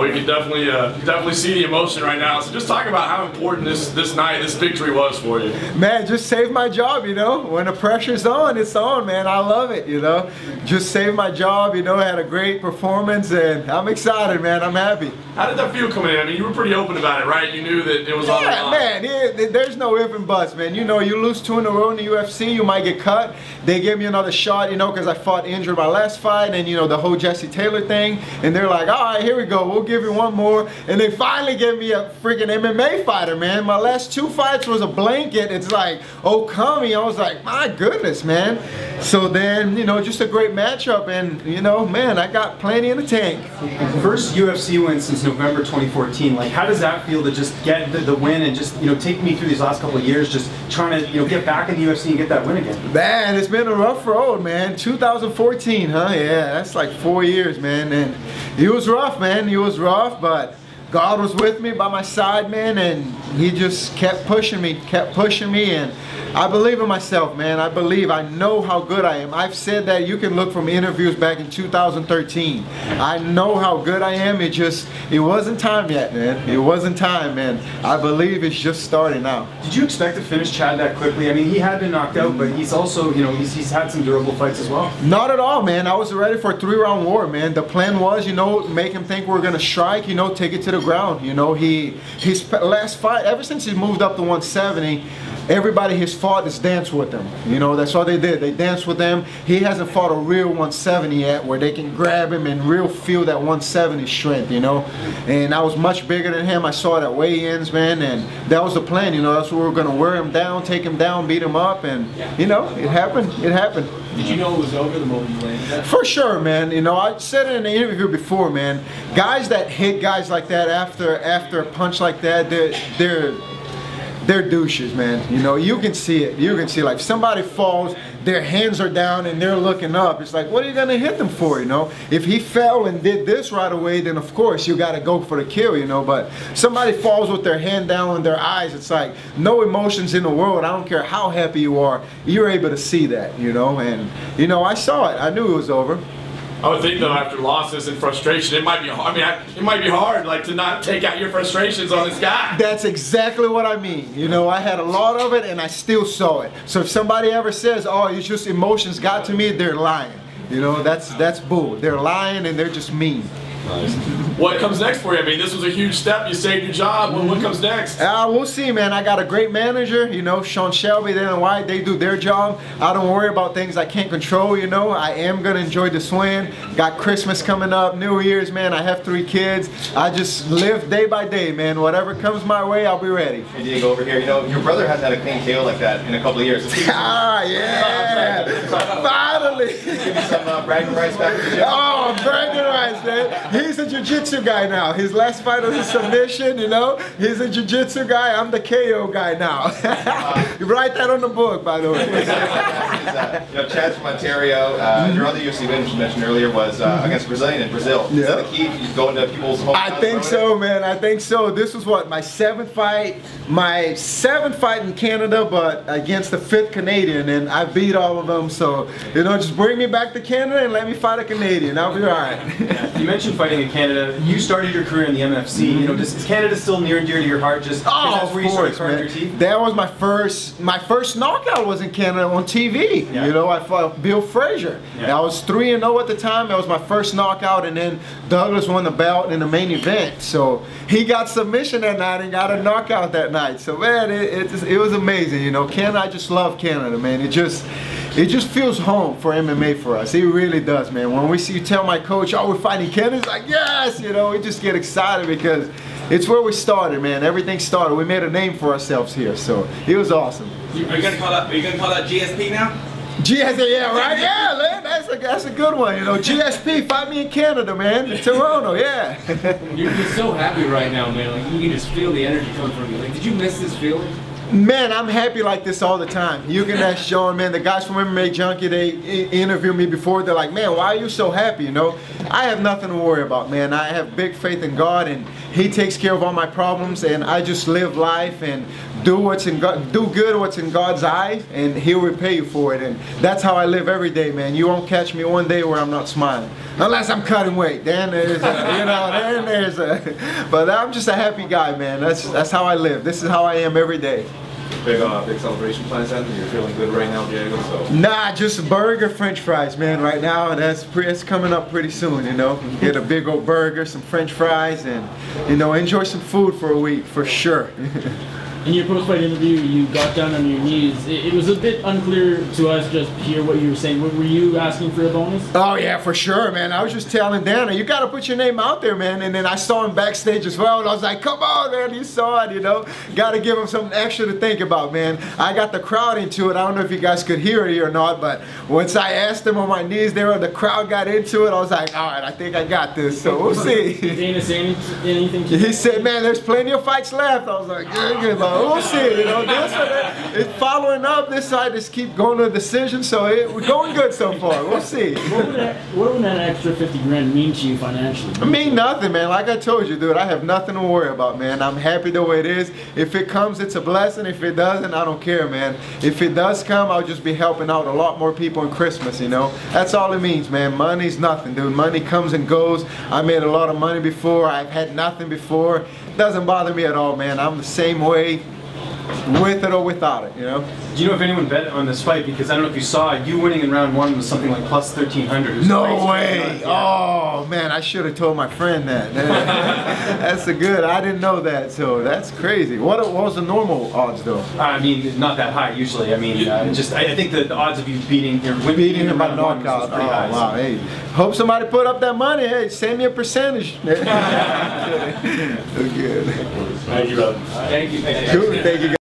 we can definitely see the emotion right now. So just talk about how important this victory was for you. Man, just saved my job, you know. When the pressure's on, it's on, man. I love it, you know. Just saved my job, you know. I had a great performance, and I'm excited, man. I'm happy. How did that feel coming in? I mean, you were pretty open about it, right? You knew that it was on the line. Man, there's no ifs and buts, man. You know, you lose 2 in a row in the UFC, you might get cut. They gave me another shot, you know, because I fought injured my last fight, and, you know, the whole Jesse Taylor thing. And they're like, all right, here we go. We'll give you one more. And they finally gave me a freaking MMA fighter, man. My last 2 fights was a blanket. It's like, oh, Kami. I was like, my goodness, man. So then, you know, just a great matchup. And, you know, man, I got plenty in the tank. First UFC win since November 2014. Like, how does that feel to just get the win and just, you know, take me through these last couple of years, just trying to, you know, get back in the UFC and get that win again? Man, it's been a rough road, man. 2014, huh? Yeah, that's like 4 years, man. And it was rough, man. It was rough, but God was with me, by my side, man, and he just kept pushing me, and I believe in myself, man. I know how good I am. I've said that. You can look from interviews back in 2013. I know how good I am. It wasn't time yet, man. It wasn't time, man. I believe it's just starting now. Did you expect to finish Chad that quickly? I mean, he had been knocked out, but he's also, you know, he's had some durable fights as well. Not at all, man. I was ready for a 3-round war, man. The plan was, you know, make him think we're gonna strike, you know, take it to the ground. You know, his last fight, ever since he moved up to 170, everybody he's fought has danced with him. You know, that's all they did. They danced with him. He hasn't fought a real 170 yet where they can grab him and real feel that 170 strength, you know. And I was much bigger than him. I saw it at weigh-ins, man, and that was the plan, you know. That's what we were going to wear him down, take him down, beat him up, and, you know, it happened. It happened. Did you know it was over the moment you landed that? For sure, man. You know, I said it in the interview before, man. Guys that hit guys like that after a punch like that, they're douches, man. You know, you can see it. You can see, like, somebody falls, their hands are down and they're looking up. It's like, what are you gonna hit them for, you know? If he fell and did this right away, then of course you gotta go for the kill, you know. But somebody falls with their hand down in their eyes, it's like no emotions in the world. I don't care how happy you are, you're able to see that, you know. And, you know, I saw it. I knew it was over. I would think though, after losses and frustration, it might be hard. I mean, it might be hard, like, to not take out your frustrations on this guy. That's exactly what I mean. You know, I had a lot of it, and I still saw it. So if somebody ever says, "Oh, it's just emotions got to me," they're lying. You know, that's bull. They're lying, and they're just mean. Nice. What comes next for you? I mean, this was a huge step. You saved your job. What comes next? We'll see, man. I got a great manager, you know, Sean Shelby, Dan and White. They do their job. I don't worry about things I can't control, you know. I am going to enjoy this win. Got Christmas coming up, New Year's, man. I have 3 kids. I just live day by day, man. Whatever comes my way, I'll be ready. Hey, Diego, over here. You know, your brother hasn't had a clean KO like that in a couple of years. Ah, yeah. Finally. Give me some bragging rights back to the gym. Oh, bragging rights, man. He's a jiu-jitsu guy now. His last fight was a submission, you know. He's a jiu-jitsu guy. I'm the KO guy now. You write that on the book, by the way. You know, Chad's from Ontario. Your other UFC win, which you mentioned earlier, was against a Brazilian in Brazil. Yeah. Is that the key? You go into people's homes? I think so, man. I think so. This was what, my 7th fight? My 7th fight in Canada, but against the 5th Canadian, and I beat all of them. So, you know, just bring me back to Canada and let me fight a Canadian. I'll be all right. You mentioned fighting in Canada. You started your career in the MFC. You know, is Canada still near and dear to your heart? Just of course, man. Your teeth? That was my first knockout was in Canada on TV. Yeah. You know, I fought Bill Frazier. Yeah. I was 3-0 at the time. That was my first knockout, and then Douglas won the belt in the main event. So he got submission that night and got a knockout that night. So man, it was amazing. You know, Canada. I just love Canada, man. It just feels home for MMA for us. It really does, man. When we see you tell my coach, "Oh, we're fighting Canada," it's like, yes, you know, we just get excited because it's where we started, man. Everything started. We made a name for ourselves here, so it was awesome. Are you gonna call that GSP now? GSP, yeah, right? Yeah, man, that's a good one, you know. GSP, fight me in Canada, man. In Toronto, yeah. You're so happy right now, man. Like, you can just feel the energy come from you. Like, did you miss this feeling? Man, I'm happy like this all the time. You can ask Sean, man, the guys from MMA Junkie, they interviewed me before. They're like, man, why are you so happy, you know? I have nothing to worry about, man. I have big faith in God, and He takes care of all my problems, and I just live life and do good what's in God's eye, and He'll repay you for it. And that's how I live every day, man. You won't catch me one day where I'm not smiling, unless I'm cutting weight. Then there's but I'm just a happy guy, man. That's how I live. This is how I am every day. Big celebration plans then? You're feeling good right now, Dhiego? So. Nah, just a burger, French fries, man. Right now, that's coming up pretty soon. You know, get a big old burger, some French fries, and enjoy some food for a week for sure. In your post-fight interview, you got down on your knees. It was a bit unclear to us just hear what you were saying. Were you asking for a bonus? Oh yeah, for sure, man. I was just telling Dana, you got to put your name out there, man. And then I saw him backstage as well, and I was like, come on, man, you saw it, Got to give him something extra to think about, man. I got the crowd into it. I don't know if you guys could hear it or not, but once I asked him on my knees there, the crowd got into it. I was like, all right, I think I got this. So we'll see. Did Dana say anything to you? He said, man, there's plenty of fights left. I was like, good, we'll see. It's following up. This side just keep going to a decision, so we're going good so far. We'll see. What would that extra 50 grand mean to you financially? It mean nothing, man. Like I told you, dude, I have nothing to worry about, man. I'm happy the way it is. If it comes, it's a blessing. If it doesn't, I don't care, man. If it does come, I'll just be helping out a lot more people in Christmas, That's all it means, man. Money's nothing, dude. Money comes and goes. I made a lot of money before. I've had nothing before. It doesn't bother me at all, man. I'm the same way, with it or without it, Do you know if anyone bet on this fight? Because I don't know if you saw, you winning in round 1 was something like plus 1,300. No way! Oh man, I should have told my friend that. That's a good. I didn't know that, so that's crazy. What was the normal odds though? I mean, not that high usually. I mean, I think the odds of you beating him by knockout. Oh wow! Hey, hope somebody put up that money. Hey, send me a percentage. Good. Thank you, brother. Thank you. Cool. Thank you, guys.